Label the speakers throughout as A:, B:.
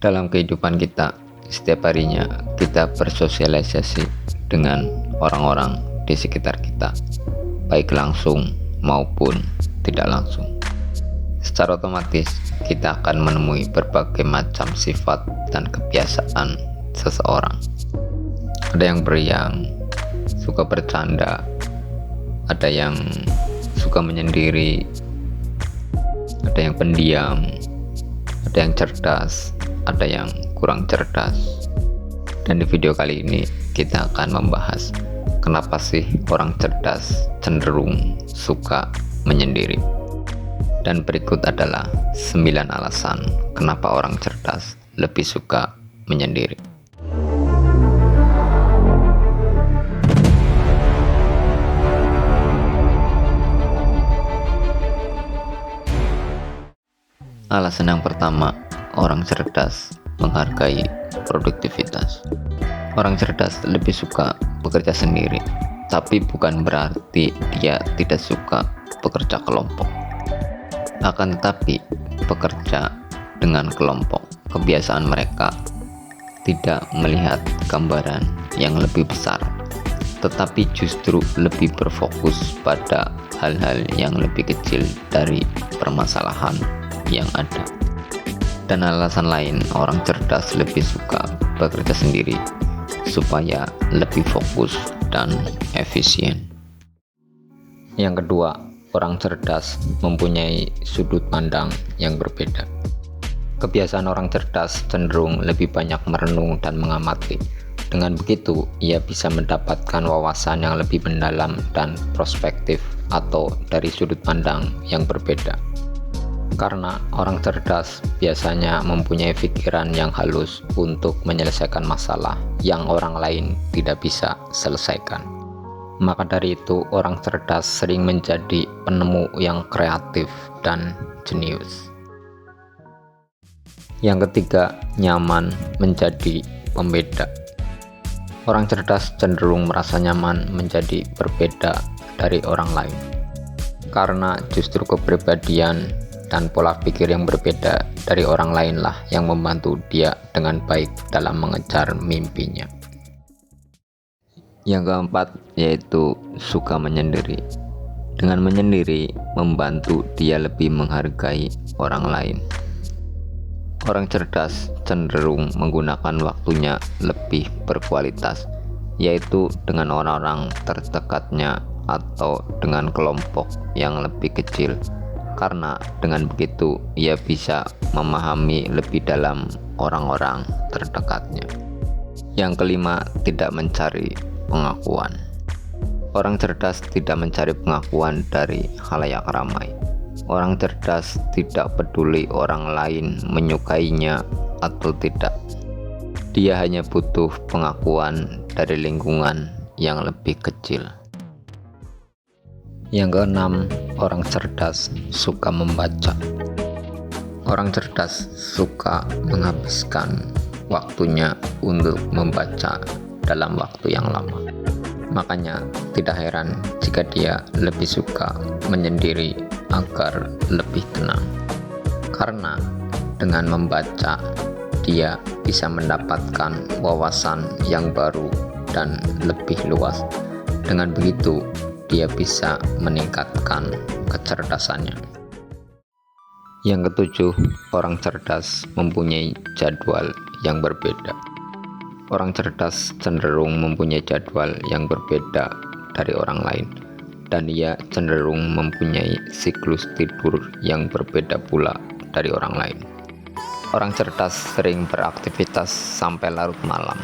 A: Dalam kehidupan kita, setiap harinya kita bersosialisasi dengan orang-orang di sekitar kita, baik langsung maupun tidak langsung. Secara otomatis, kita akan menemui berbagai macam sifat dan kebiasaan seseorang. Ada yang periang, suka bercanda, ada yang suka menyendiri, ada yang pendiam, ada yang cerdas, ada yang kurang cerdas. Dan di video kali ini kita akan membahas kenapa sih orang cerdas cenderung suka menyendiri. Dan berikut adalah 9 alasan kenapa orang cerdas lebih suka menyendiri. Alasan yang pertama, orang cerdas menghargai produktivitas. Orang cerdas lebih suka bekerja sendiri, tapi bukan berarti dia tidak suka bekerja kelompok. Akan tetapi, bekerja dengan kelompok, kebiasaan mereka tidak melihat gambaran yang lebih besar, tetapi justru lebih berfokus pada hal-hal yang lebih kecil dari permasalahan yang ada. Dan alasan lain, orang cerdas lebih suka bekerja sendiri supaya lebih fokus dan efisien. Yang kedua, orang cerdas mempunyai sudut pandang yang berbeda. Kebiasaan orang cerdas cenderung lebih banyak merenung dan mengamati. Dengan begitu, ia bisa mendapatkan wawasan yang lebih mendalam dan perspektif atau dari sudut pandang yang berbeda. Karena orang cerdas biasanya mempunyai pikiran yang halus untuk menyelesaikan masalah yang orang lain tidak bisa selesaikan. Maka dari itu, orang cerdas sering menjadi penemu yang kreatif dan jenius. Yang ketiga, nyaman menjadi pembeda. Orang cerdas cenderung merasa nyaman menjadi berbeda dari orang lain. Karena justru kepribadian dan pola pikir yang berbeda dari orang lainlah yang membantu dia dengan baik dalam mengejar mimpinya. Yang keempat, yaitu suka menyendiri. Dengan menyendiri, membantu dia lebih menghargai orang lain. Orang cerdas cenderung menggunakan waktunya lebih berkualitas, yaitu dengan orang-orang terdekatnya atau dengan kelompok yang lebih kecil. Karena dengan begitu, ia bisa memahami lebih dalam orang-orang terdekatnya. Yang kelima, tidak mencari pengakuan. Orang cerdas tidak mencari pengakuan dari khalayak ramai. Orang cerdas tidak peduli orang lain menyukainya atau tidak. Dia hanya butuh pengakuan dari lingkungan yang lebih kecil. Yang keenam, orang cerdas suka membaca. Orang cerdas suka menghabiskan waktunya untuk membaca dalam waktu yang lama. Makanya tidak heran jika dia lebih suka menyendiri agar lebih tenang. Karena dengan membaca, dia bisa mendapatkan wawasan yang baru dan lebih luas. Dengan begitu, dia bisa meningkatkan kecerdasannya. Yang ketujuh, orang cerdas mempunyai jadwal yang berbeda. Orang cerdas cenderung mempunyai jadwal yang berbeda dari orang lain, dan ia cenderung mempunyai siklus tidur yang berbeda pula dari orang lain. Orang cerdas sering beraktivitas sampai larut malam,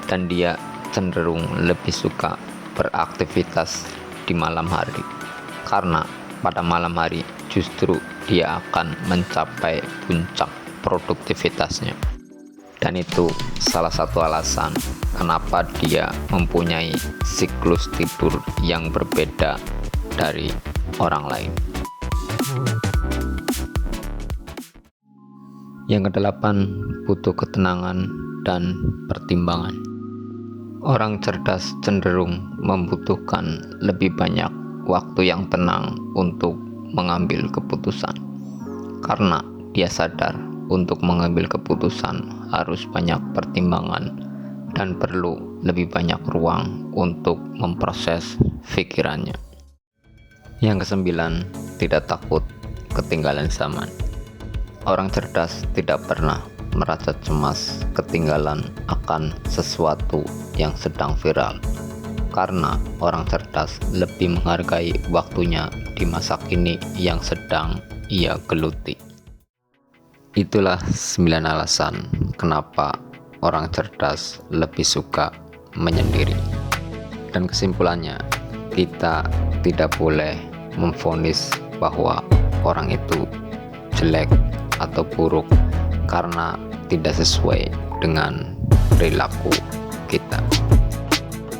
A: dan dia cenderung lebih suka beraktivitas di malam hari, karena pada malam hari justru dia akan mencapai puncak produktivitasnya. Dan itu salah satu alasan kenapa dia mempunyai siklus tidur yang berbeda dari orang lain. Yang kedelapan, butuh ketenangan dan pertimbangan. Orang cerdas cenderung membutuhkan lebih banyak waktu yang tenang untuk mengambil keputusan, karena dia sadar untuk mengambil keputusan harus banyak pertimbangan dan perlu lebih banyak ruang untuk memproses pikirannya. Yang kesembilan, tidak takut ketinggalan zaman. Orang cerdas tidak pernah merasa cemas ketinggalan akan sesuatu yang sedang viral, karena orang cerdas lebih menghargai waktunya di masa kini yang sedang ia geluti. Itulah 9 alasan kenapa orang cerdas lebih suka menyendiri. Dan kesimpulannya, kita tidak boleh memvonis bahwa orang itu jelek atau buruk karena tidak sesuai dengan perilaku kita.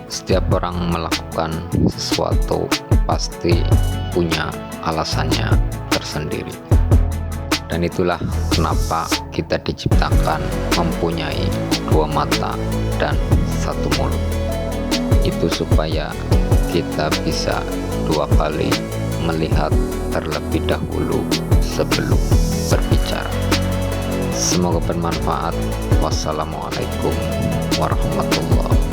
A: Setiap orang melakukan sesuatu pasti punya alasannya tersendiri. Dan itulah kenapa kita diciptakan mempunyai 2 mata dan 1 mulut. Itu supaya kita bisa 2 kali melihat terlebih dahulu sebelum berbicara. Semoga bermanfaat. Wassalamualaikum warahmatullahi wabarakatuh.